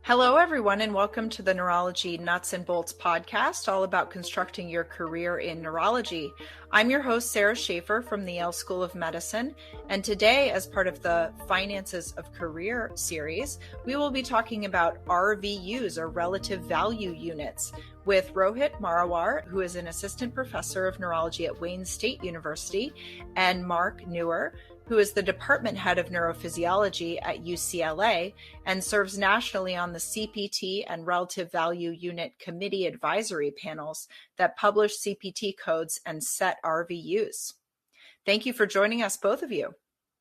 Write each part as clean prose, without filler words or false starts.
Hello, everyone, and welcome to the Neurology Nuts and Bolts podcast, all about constructing your career in neurology. I'm your host, Sarah Schaefer from the Yale School of Medicine, and today, as part of the Finances of Career series, we will be talking about RVUs, or Relative Value Units, with Rohit Marawar, who is an assistant professor of neurology at Wayne State University, and Mark Newer, who is the department head of neurophysiology at UCLA and serves nationally on the CPT and Relative Value Unit Committee advisory panels that publish CPT codes and set RVUs. Thank you for joining us, both of you.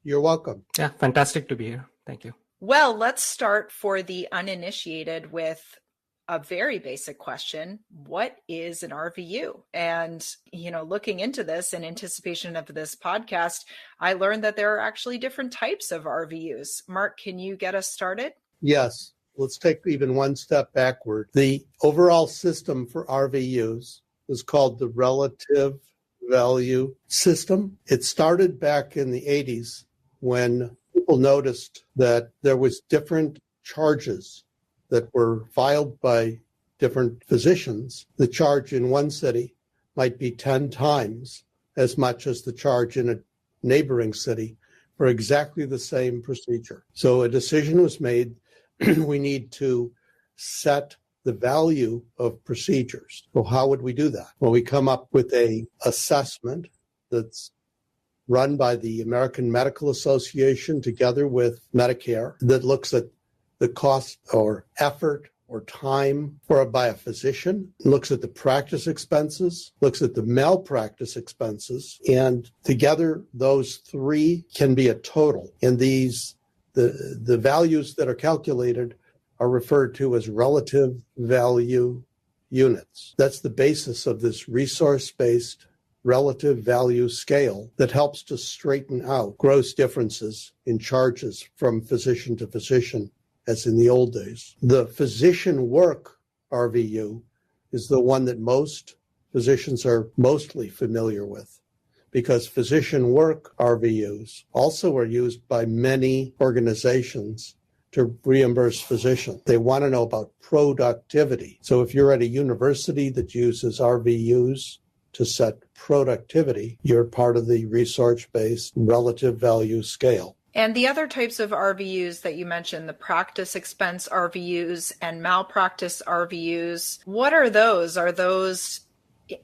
You're welcome. Yeah, fantastic to be here. Thank you. Well, let's start for the uninitiated with a very basic question. What is an RVU? And, looking into this in anticipation of this podcast, I learned that there are actually different types of RVUs. Mark, can you get us started? Yes. Let's take even one step backward. The overall system for RVUs is called the Relative Value System. It started back in the 80s when people noticed that there was different charges that were filed by different physicians. The charge in one city might be 10 times as much as the charge in a neighboring city for exactly the same procedure. So a decision was made, we need to set the value of procedures. Well, how would we do that? Well, we come up with an assessment that's run by the American Medical Association together with Medicare that looks at the cost or effort or time by a physician, looks at the practice expenses, looks at the malpractice expenses, and together those three can be a total. And the values that are calculated are referred to as relative value units. That's the basis of this resource-based relative value scale that helps to straighten out gross differences in charges from physician to physician, as in the old days. The physician work RVU is the one that most physicians are mostly familiar with, because physician work RVUs also are used by many organizations to reimburse physicians. They want to know about productivity. So if you're at a university that uses RVUs to set productivity, you're part of the research-based relative value scale. And the other types of RVUs that you mentioned, the practice expense RVUs and malpractice RVUs, what are those? Are those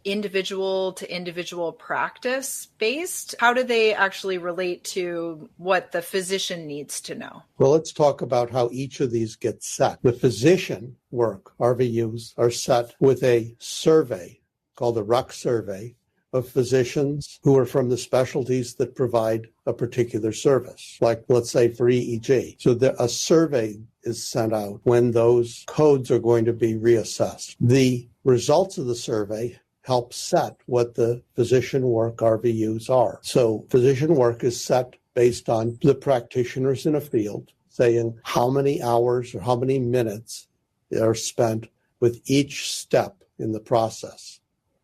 individual to individual practice based? How do they actually relate to what the physician needs to know? Well, let's talk about how each of these gets set. The physician work RVUs are set with a survey called the RUC survey of physicians who are from the specialties that provide a particular service, like let's say for EEG. So a survey is sent out when those codes are going to be reassessed. The results of the survey help set what the physician work RVUs are. So physician work is set based on the practitioners in a field, saying how many hours or how many minutes are spent with each step in the process.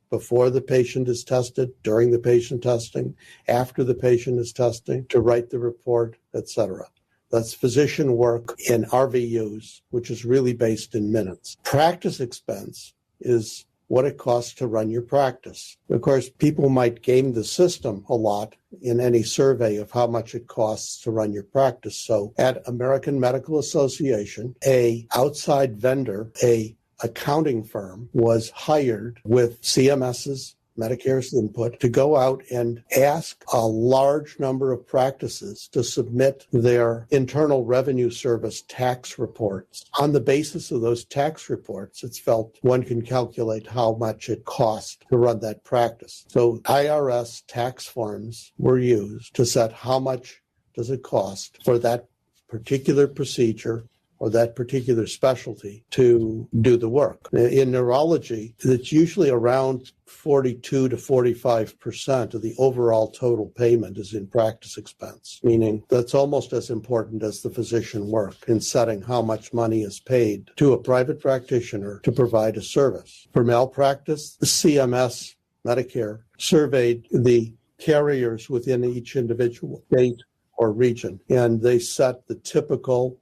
Before the patient is tested, during the patient testing, after the patient is testing, to write the report, etc. That's physician work in RVUs, which is really based in minutes. Practice expense is what it costs to run your practice. Of course, people might game the system a lot in any survey of how much it costs to run your practice. So at American Medical Association, a outside vendor, a accounting firm, was hired with CMS's, Medicare's input, to go out and ask a large number of practices to submit their Internal Revenue Service tax reports. On the basis of those tax reports, it's felt one can calculate how much it cost to run that practice. So IRS tax forms were used to set how much does it cost for that particular procedure or that particular specialty to do the work. In neurology, it's usually around 42 to 45% of the overall total payment is in practice expense, meaning that's almost as important as the physician work in setting how much money is paid to a private practitioner to provide a service. For malpractice, the CMS, Medicare, surveyed the carriers within each individual state or region, and they set the typical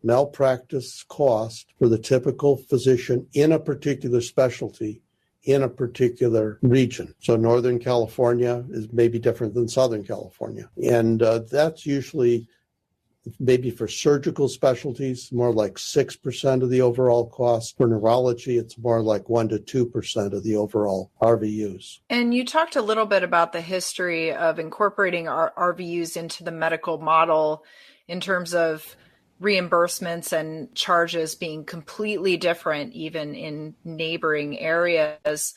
malpractice cost for the typical physician in a particular specialty in a particular region. So Northern California is maybe different than Southern California. And that's usually maybe for surgical specialties, more like 6% of the overall cost. For neurology, it's more like 1 to 2% of the overall RVUs. And you talked a little bit about the history of incorporating RVUs into the medical model in terms of reimbursements and charges being completely different, even in neighboring areas.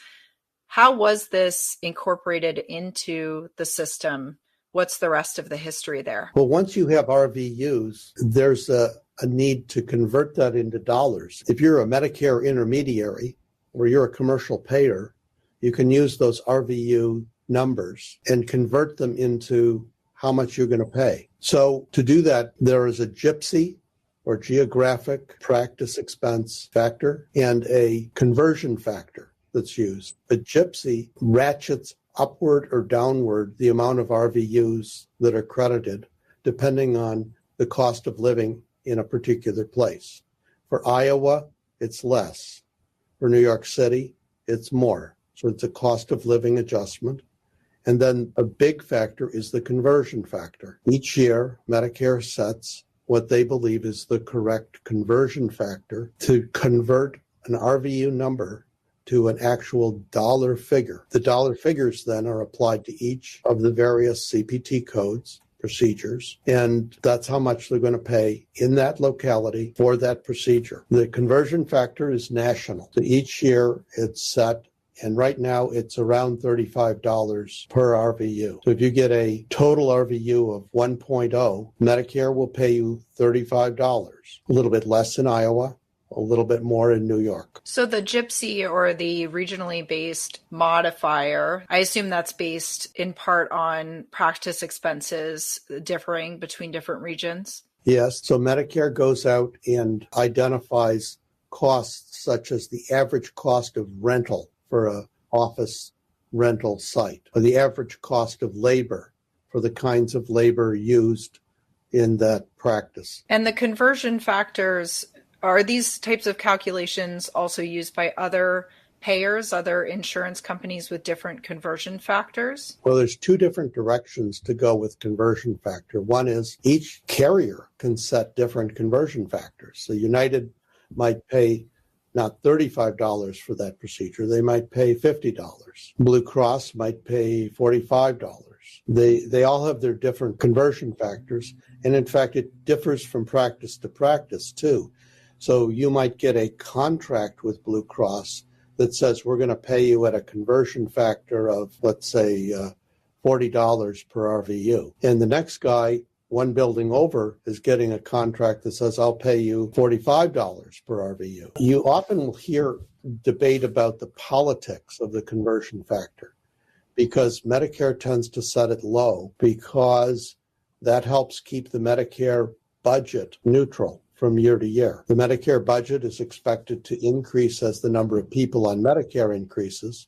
How was this incorporated into the system? What's the rest of the history there? Well, once you have RVUs, there's a need to convert that into dollars. If you're a Medicare intermediary or you're a commercial payer, you can use those RVU numbers and convert them into how much you're going to pay. So to do that, there is a GPSI, or geographic practice expense factor, and a conversion factor that's used. A GPSI ratchets upward or downward the amount of RVUs that are credited depending on the cost of living in a particular place. For Iowa, it's less. For New York City, it's more. So it's a cost of living adjustment. And then a big factor is the conversion factor. Each year, Medicare sets what they believe is the correct conversion factor to convert an RVU number to an actual dollar figure. The dollar figures then are applied to each of the various CPT codes, procedures, and that's how much they're going to pay in that locality for that procedure. The conversion factor is national. So each year it's set, and right now it's around $35 per RVU. So if you get a total RVU of 1.0, Medicare will pay you $35, a little bit less in Iowa, a little bit more in New York. So the GPSI, or the regionally based modifier, I assume that's based in part on practice expenses differing between different regions? Yes. So Medicare goes out and identifies costs such as the average cost of rental for an office rental site, or the average cost of labor for the kinds of labor used in that practice. And the conversion factors, are these types of calculations also used by other payers, other insurance companies with different conversion factors? Well, there's two different directions to go with conversion factor. One is each carrier can set different conversion factors. So United might pay not $35 for that procedure. They might pay $50. Blue Cross might pay $45. They all have their different conversion factors. And in fact, it differs from practice to practice too. So you might get a contract with Blue Cross that says we're going to pay you at a conversion factor of, let's say, $40 per RVU. And the next guy, one building over, is getting a contract that says I'll pay you $45 per RVU. You often will hear debate about the politics of the conversion factor because Medicare tends to set it low because that helps keep the Medicare budget neutral from year to year. The Medicare budget is expected to increase as the number of people on Medicare increases,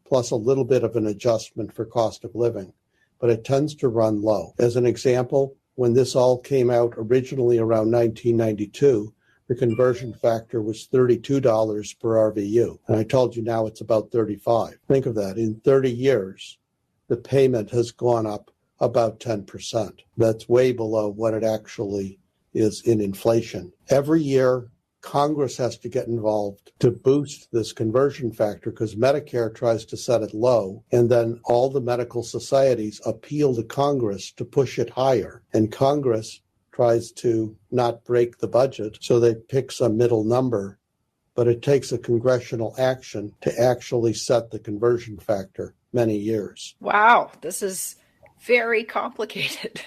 plus a little bit of an adjustment for cost of living, but it tends to run low. As an example, when this all came out originally around 1992, the conversion factor was $32 per RVU. And I told you now it's about $35. Think of that. In 30 years, the payment has gone up about 10%. That's way below what it actually is in inflation. Every year, Congress has to get involved to boost this conversion factor because Medicare tries to set it low, and then all the medical societies appeal to Congress to push it higher. And Congress tries to not break the budget, so they pick some middle number, but it takes a congressional action to actually set the conversion factor many years. Wow, this is very complicated.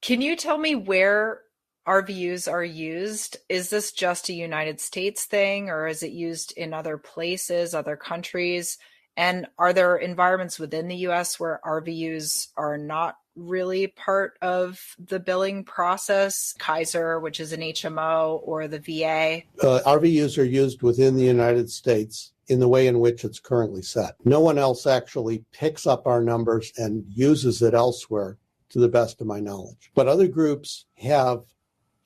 Can you tell me where RVUs are used, is this just a United States thing, or is it used in other places, other countries? And are there environments within the US where RVUs are not really part of the billing process? Kaiser, which is an HMO, or the VA? RVUs are used within the United States in the way in which it's currently set. No one else actually picks up our numbers and uses it elsewhere, to the best of my knowledge. But other groups have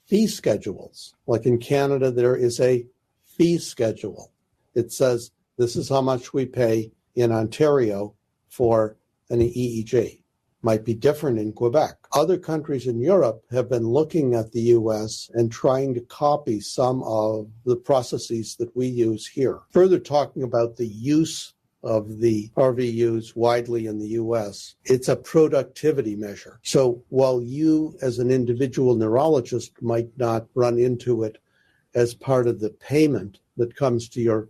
fee schedules. Like in Canada, there is a fee schedule. It says this is how much we pay in Ontario for an EEG. Might be different in Quebec. Other countries in Europe have been looking at the US and trying to copy some of the processes that we use here. Further talking about the use of the RVUs widely in the US, it's a productivity measure. So while you as an individual neurologist might not run into it as part of the payment that comes to your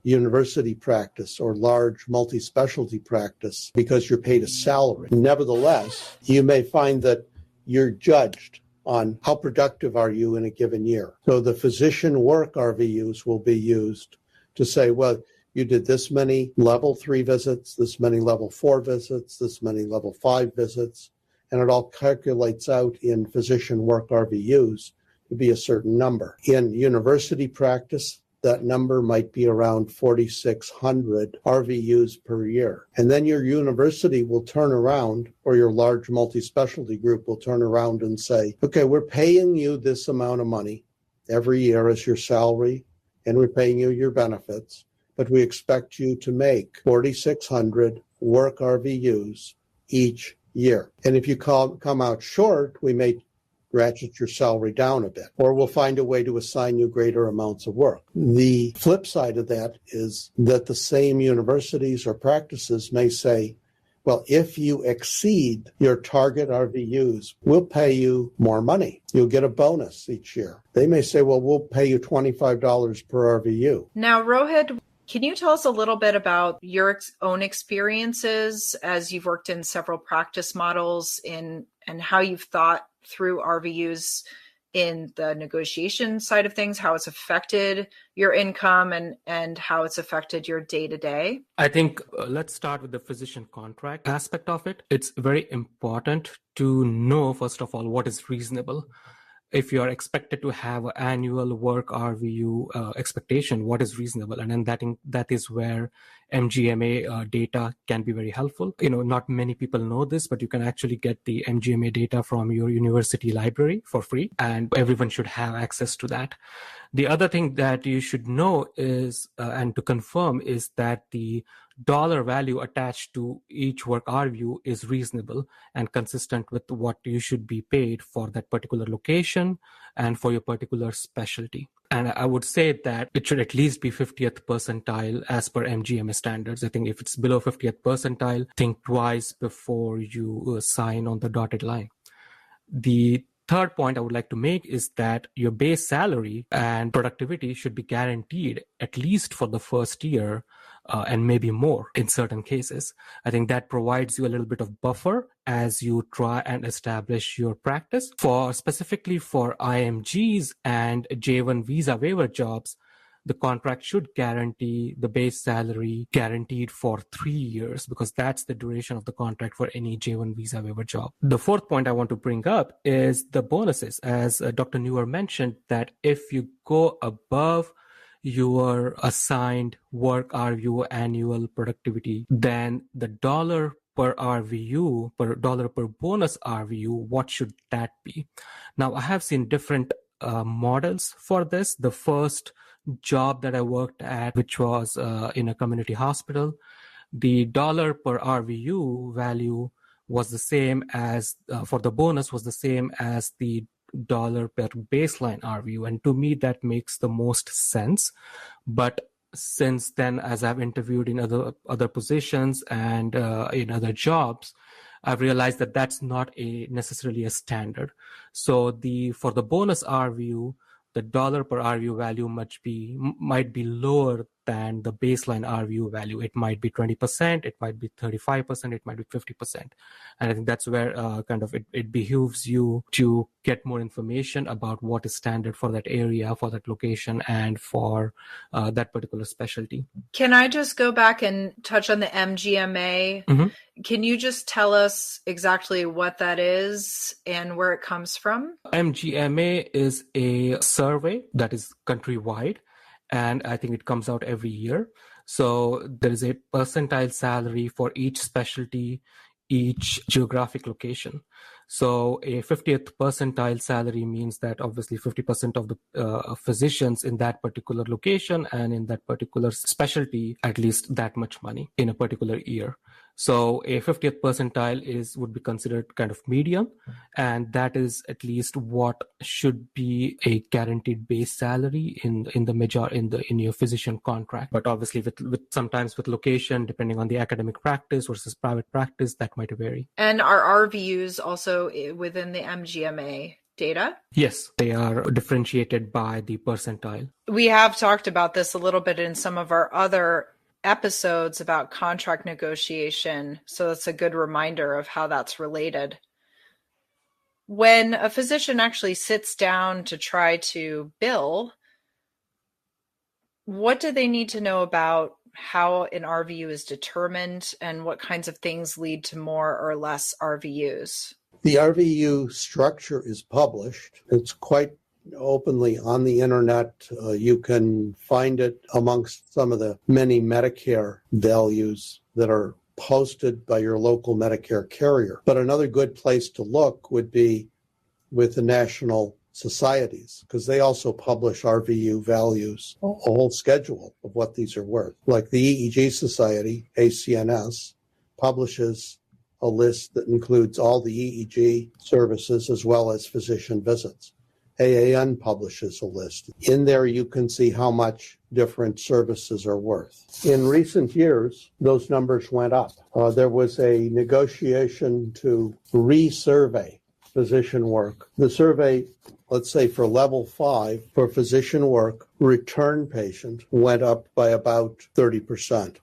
university practice or large multi-specialty practice because you're paid a salary. Nevertheless, you may find that you're judged on how productive are you in a given year. So the physician work RVUs will be used to say, well, you did this many level 3 visits, this many level 4 visits, this many level 5 visits, and it all calculates out in physician work RVUs to be a certain number. In university practice, that number might be around 4,600 RVUs per year. And then your university will turn around, or your large multi-specialty group will turn around and say, okay, we're paying you this amount of money every year as your salary, and we're paying you your benefits, but we expect you to make 4,600 work RVUs each year. And if you come out short, we may ratchet your salary down a bit, or we'll find a way to assign you greater amounts of work. The flip side of that is that the same universities or practices may say, well, if you exceed your target RVUs, we'll pay you more money. You'll get a bonus each year. They may say, well, we'll pay you $25 per RVU. Now, Rohit, can you tell us a little bit about your own experiences as you've worked in several practice models and how you've thought through RVUs in the negotiation side of things, how it's affected your income and how it's affected your day-to-day? I think let's start with the physician contract aspect of it. It's very important to know, first of all, what is reasonable. If you are expected to have an annual work RVU expectation, what is reasonable? And then that is where MGMA data can be very helpful. Not many people know this, but you can actually get the MGMA data from your university library for free, and everyone should have access to that. The other thing that you should know is, and to confirm, is that the dollar value attached to each work RVU is reasonable and consistent with what you should be paid for that particular location and for your particular specialty. And I would say that it should at least be 50th percentile as per MGMA standards. I think if it's below 50th percentile, think twice before you sign on the dotted line. The third point I would like to make is that your base salary and productivity should be guaranteed at least for the first year and maybe more in certain cases. I think that provides you a little bit of buffer as you try and establish your practice. Specifically for IMGs and J1 visa waiver jobs, the contract should guarantee the base salary guaranteed for 3 years, because that's the duration of the contract for any J1 visa waiver job. The fourth point I want to bring up is the bonuses. As Dr. Newer mentioned, that if you go above your assigned work RVU annual productivity, then the dollar per RVU, dollar per bonus RVU, what should that be? Now, I have seen different models for this. The first job that I worked at, which was in a community hospital, the dollar per RVU value was the same as, for the bonus, was the same as the dollar per baseline RVU. And to me, that makes the most sense. But since then, as I've interviewed in other positions and in other jobs, I've realized that that's not necessarily a standard. So for the bonus RVU, the dollar per RVU value might be lower than the baseline RVU value. It might be 20%, it might be 35%, it might be 50%. And I think that's where it behooves you to get more information about what is standard for that area, for that location, and for that particular specialty. Can I just go back and touch on the MGMA? Mm-hmm. Can you just tell us exactly what that is and where it comes from? MGMA is a survey that is countrywide, and I think it comes out every year. So there is a percentile salary for each specialty, each geographic location. So a 50th percentile salary means that obviously 50% of the physicians in that particular location and in that particular specialty, at least that much money in a particular year. So a 50th percentile would be considered kind of medium, and that is at least what should be a guaranteed base salary in your physician contract. But obviously, with sometimes with location, depending on the academic practice versus private practice, that might vary. And are RVUs also within the MGMA data? Yes, they are differentiated by the percentile. We have talked about this a little bit in some of our other episodes about contract negotiation, so that's a good reminder of how that's related. When a physician actually sits down to try to bill, what do they need to know about how an RVU is determined and what kinds of things lead to more or less RVUs? The RVU structure is published. It's quite openly on the internet. You can find it amongst some of the many Medicare values that are posted by your local Medicare carrier. But another good place to look would be with the national societies, because they also publish RVU values, a whole schedule of what these are worth. Like the EEG Society, ACNS, publishes a list that includes all the EEG services as well as physician visits. AAN publishes a list. In there, you can see how much different services are worth. In recent years, those numbers went up. There was a negotiation to resurvey physician work. The survey, let's say for level 5, for physician work, return patient went up by about 30%.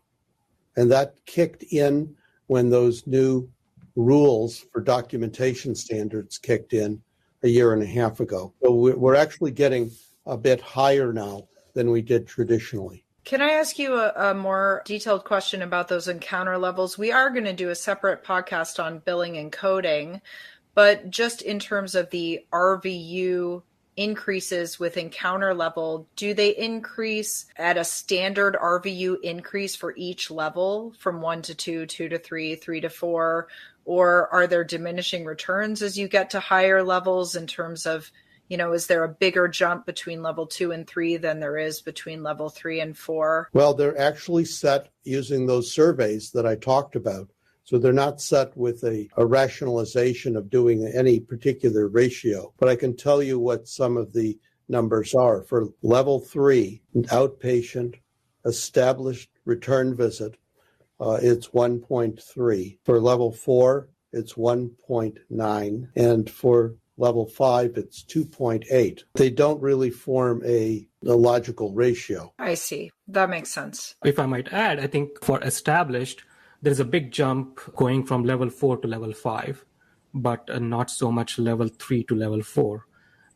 And that kicked in when those new rules for documentation standards kicked in a year and a half ago. So we're actually getting a bit higher now than we did traditionally. Can I ask you a more detailed question about those encounter levels? We are going to do a separate podcast on billing and coding, but just in terms of the RVU increases with encounter level, do they increase at a standard RVU increase for each level from 1 to 2, 2 to 3, 3 to 4? Or are there diminishing returns as you get to higher levels in terms of, is there a bigger jump between level 2 and 3 than there is between level 3 and 4? Well, they're actually set using those surveys that I talked about. So they're not set with a rationalization of doing any particular ratio. But I can tell you what some of the numbers are. For level 3, outpatient, established return visit, it's 1.3. For level 4, it's 1.9. And for level 5, it's 2.8. They don't really form a logical ratio. I see. That makes sense. If I might add, I think for established, there's a big jump going from level 4 to level 5, but not so much level 3 to level 4.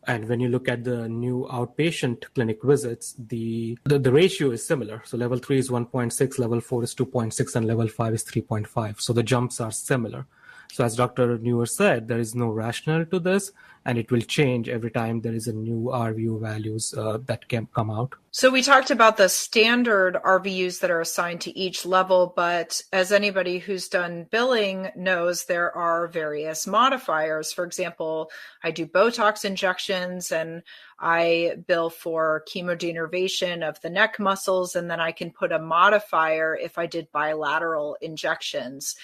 And when you look at the new outpatient clinic visits, the ratio is similar. So level 3 is 1.6, level 4 is 2.6, and level 5 is 3.5. So the jumps are similar. So as Dr. Newer said, there is no rationale to this, and it will change every time there is a new RVU values that can come out. So we talked about the standard RVUs that are assigned to each level, but as anybody who's done billing knows, there are various modifiers. For example, I do Botox injections and I bill for chemodenervation of the neck muscles, and then I can put a modifier if I did bilateral injections.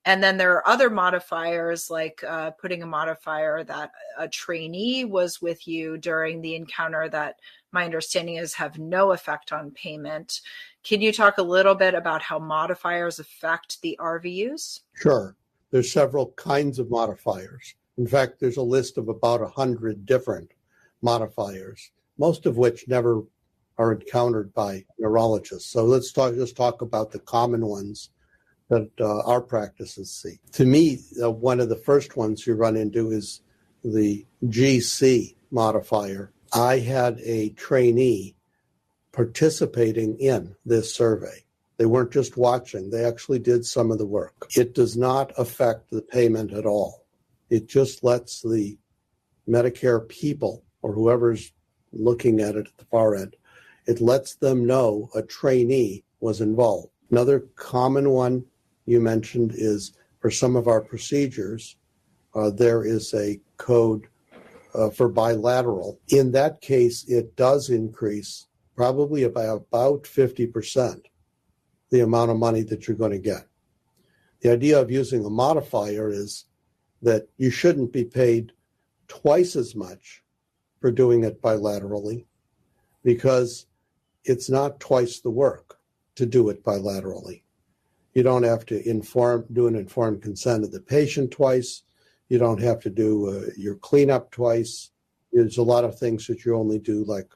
And then there are other modifiers, like putting a modifier that a trainee was with you during the encounter that my understanding is have no effect on payment. Can you talk a little bit about how modifiers affect the RVUs? Sure. There's several kinds of modifiers. In fact, there's a list of about 100 different modifiers, most of which never are encountered by neurologists. So let's just talk about the common ones that our practices see. To me, one of the first ones you run into is the GC modifier. I had a trainee participating in this survey. They weren't just watching, they actually did some of the work. It does not affect the payment at all. It just lets the Medicare people, or whoever's looking at it at the far end, it lets them know a trainee was involved. Another common one you mentioned is for some of our procedures, there is a code for bilateral. In that case, it does increase probably by about 50% the amount of money that you're going to get. The idea of using a modifier is that you shouldn't be paid twice as much for doing it bilaterally because it's not twice the work to do it bilaterally. You don't have to do an informed consent of the patient twice. You don't have to do your cleanup twice. There's a lot of things that you only do like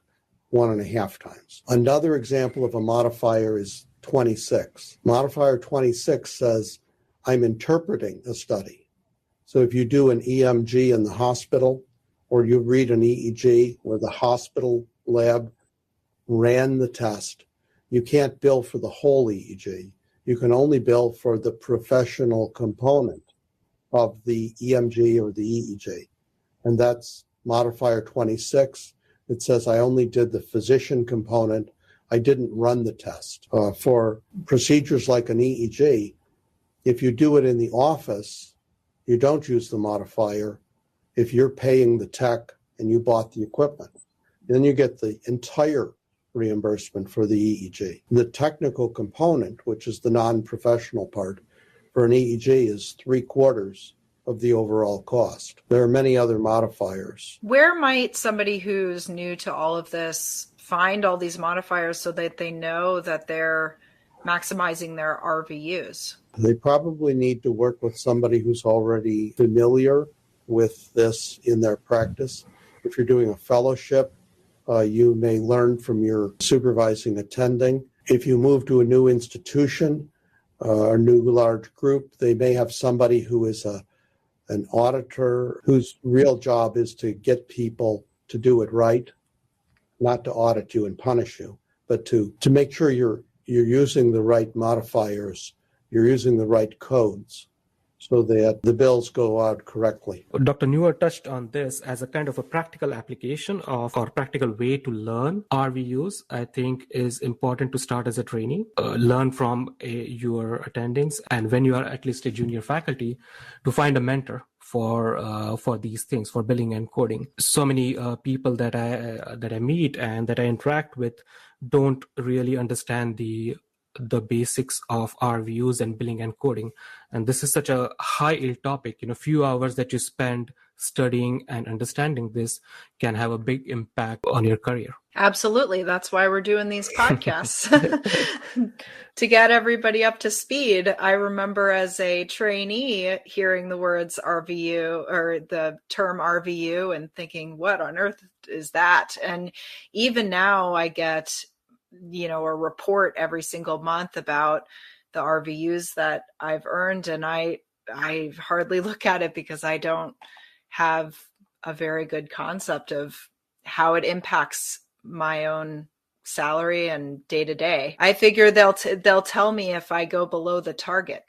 1.5 times. Another example of a modifier is 26. Modifier 26 says, I'm interpreting a study. So if you do an EMG in the hospital, or you read an EEG where the hospital lab ran the test, you can't bill for the whole EEG. You can only bill for the professional component of the EMG or the EEG. And that's modifier 26. It says I only did the physician component. I didn't run the test. For procedures like an EEG, if you do it in the office, you don't use the modifier if you're paying the tech and you bought the equipment. Then you get the entire reimbursement for the EEG. The technical component, which is the non-professional part, for an EEG is 3/4 of the overall cost. There are many other modifiers. Where might somebody who's new to all of this find all these modifiers so that they know that they're maximizing their RVUs? They probably need to work with somebody who's already familiar with this in their practice. If you're doing a fellowship, you may learn from your supervising attending. If you move to a new institution, a new large group, they may have somebody who is an auditor whose real job is to get people to do it right, not to audit you and punish you, but to make sure you're using the right modifiers, you're using the right codes, so that the bills go out correctly. Dr. Newer touched on this as a kind of a practical application of or practical way to learn RVUs. I think is important to start as a trainee, learn from your attendings, and when you are at least a junior faculty, to find a mentor for these things, for billing and coding. So many people that I meet and that I interact with don't really understand the basics of RVUs and billing and coding. And this is such a high yield topic. Few hours that you spend studying and understanding this can have a big impact on your career. Absolutely. That's why we're doing these podcasts, to get everybody up to speed. I remember as a trainee hearing the words RVU or the term RVU and thinking, what on earth is that? And even now I get a report every single month about the RVUs that I've earned. And I hardly look at it because I don't have a very good concept of how it impacts my own salary and day to day. I figure they'll tell me if I go below the target.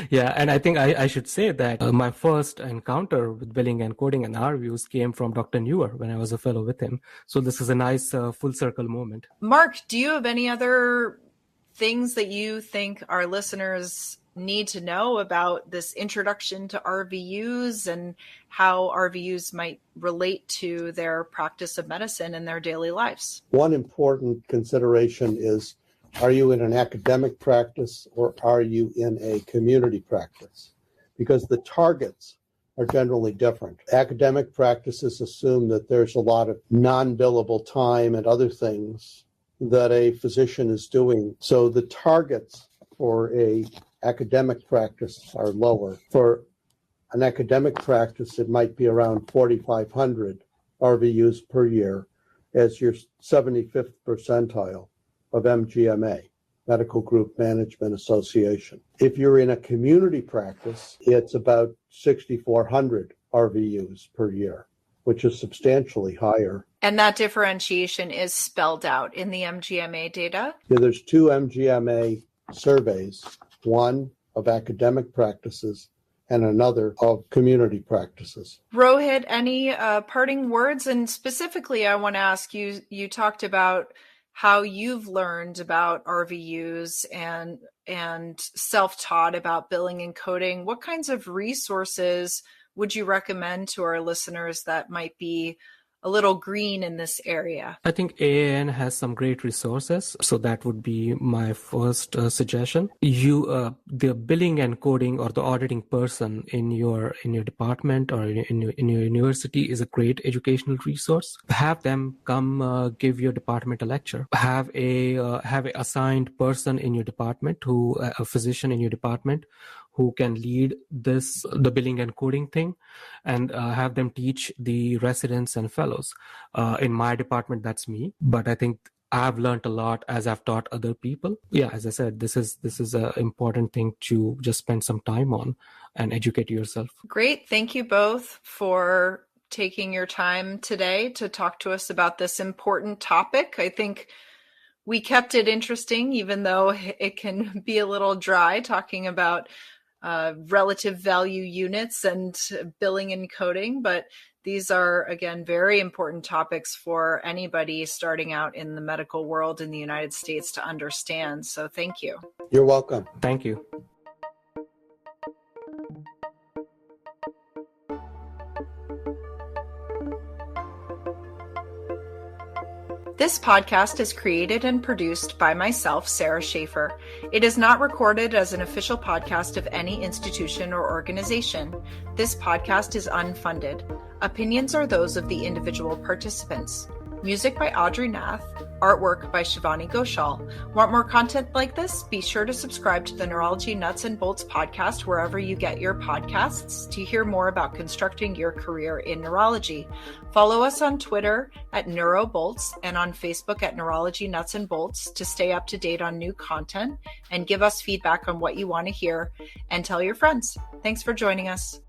Yeah, and I think I should say that my first encounter with billing and coding and RVUs came from Dr. Newer when I was a fellow with him. So this is a nice full circle moment. Mark, do you have any other things that you think our listeners need to know about this introduction to RVUs and how RVUs might relate to their practice of medicine in their daily lives? One important consideration is, are you in an academic practice or are you in a community practice? Because the targets are generally different. Academic practices assume that there's a lot of non-billable time and other things that a physician is doing. So the targets for a academic practice are lower. For an academic practice, it might be around 4,500 RVUs per year. as your 75th percentile of MGMA, Medical Group Management Association. If you're in a community practice, it's about 6,400 RVUs per year, which is substantially higher. And that differentiation is spelled out in the MGMA data? Yeah, there's two MGMA surveys, one of academic practices and another of community practices. Rohit, any parting words? And specifically, I want to ask you, you talked about how you've learned about RVUs and self-taught about billing and coding. What kinds of resources would you recommend to our listeners that might be a little green in this area? I think AAN has some great resources, so that would be my first suggestion. The billing and coding or the auditing person in your department or in your university is a great educational resource. Have them come give your department a lecture. Have a assigned person in your department a physician in your department who can lead the billing and coding thing, and have them teach the residents and fellows. In my department, that's me, but I think I've learned a lot as I've taught other people. Yeah, as I said, this is an important thing to just spend some time on and educate yourself. Great. Thank you both for taking your time today to talk to us about this important topic. I think we kept it interesting, even though it can be a little dry talking about relative value units and billing and coding, but these are, again, very important topics for anybody starting out in the medical world in the United States to understand. So thank you. You're welcome. Thank you. This podcast is created and produced by myself, Sarah Schaefer. It is not recorded as an official podcast of any institution or organization. This podcast is unfunded. Opinions are those of the individual participants. Music by Audrey Nath. Artwork by Shivani Ghoshal. Want more content like this? Be sure to subscribe to the Neurology Nuts and Bolts podcast wherever you get your podcasts to hear more about constructing your career in neurology. Follow us on Twitter at NeuroBolts and on Facebook at Neurology Nuts and Bolts to stay up to date on new content and give us feedback on what you want to hear, and tell your friends. Thanks for joining us.